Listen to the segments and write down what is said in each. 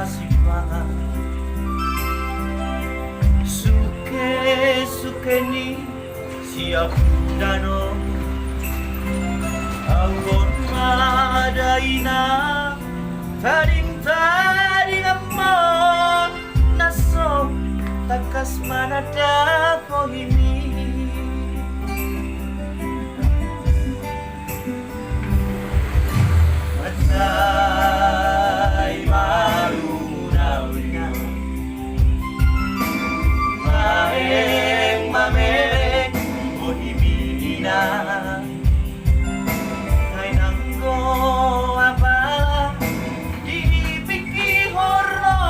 kasipahan. Suke-suke ni siap dano Anggon madai na taring-taring amon naso takas manada ko ini Matay malunaw na Maeng mamerek o himina Ngay nanggo apa di piki horro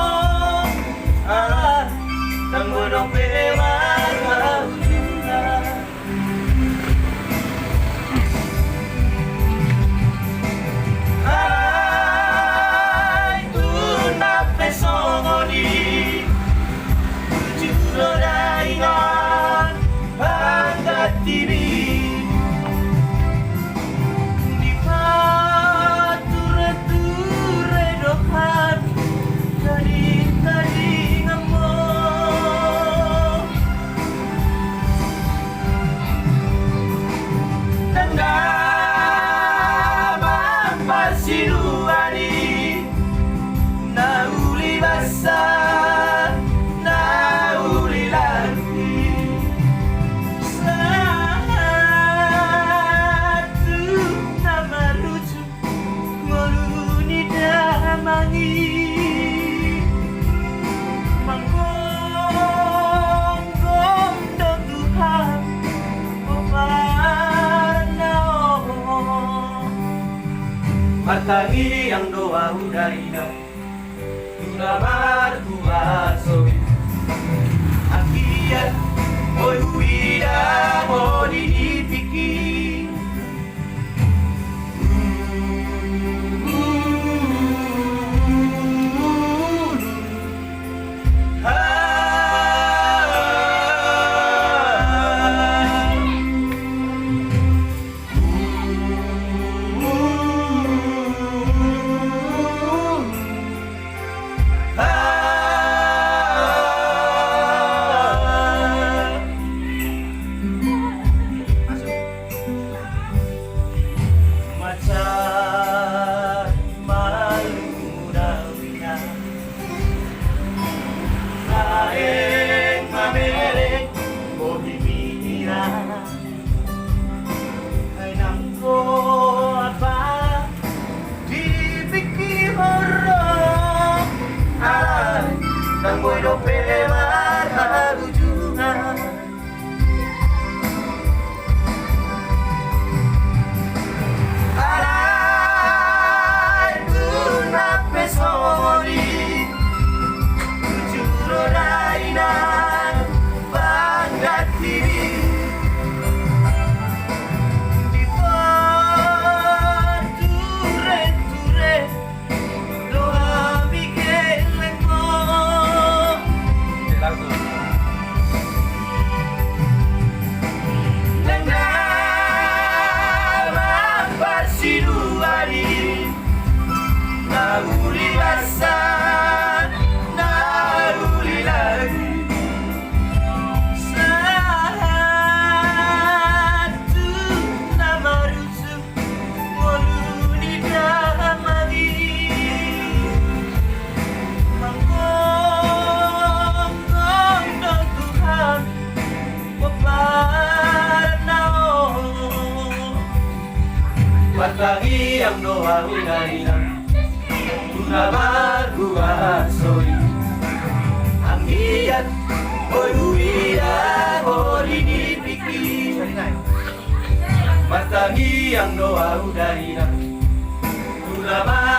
Nanggo no pewan maujuna Martangi yang doa udarina Tulamar kuasobi Akiat Oi huida Odi dipiki Martangi yang doa udarina Tulamar kuasobi Akiat Oi huida Odi dipiki Martangi yang doa udarina Tulamar